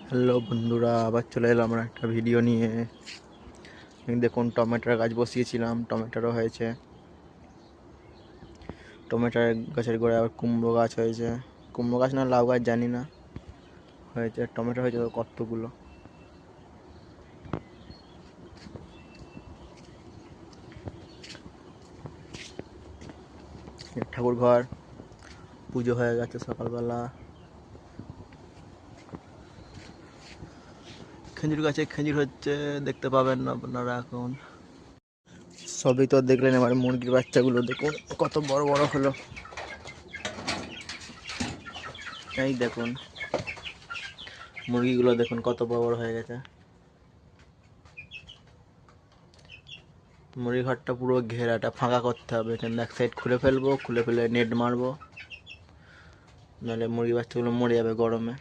Hello বন্ধুরা, আবার চলে এলাম আমরা একটা ভিডিও নিয়ে। দেখুন, টমেটোর গাছ বসিয়েছিলাম, টমেটোরও হয়েছে। টমেটোর গাছের গোড়ায় আবার কুমড়ো গাছ হয়েছে। কুমড়ো গাছ না লাউ গাছ জানি না, হয়েছে। টমেটো হয়েছে তো কতগুলো। ঠাকুর ঘর, পুজো হয়ে গেছে সকালবেলা। খেজুর গাছে খেজুর হচ্ছে, দেখতে পাবেন না আপনারা এখন। সবই তো দেখলেন, এবার মুরগির বাচ্চাগুলো দেখুন কত বড় বড় হলো। এই দেখুন মুরগিগুলো, দেখুন কত বড় বড় হয়ে গেছে। মুরগি ঘরটা পুরো ঘেরাটা ফাঁকা করতে হবে, কিন্তু এক সাইড খুলে ফেলবো, খুলে ফেলে নেট মারবো, নাহলে মুরগি বাচ্চাগুলো মরে যাবে গরমে।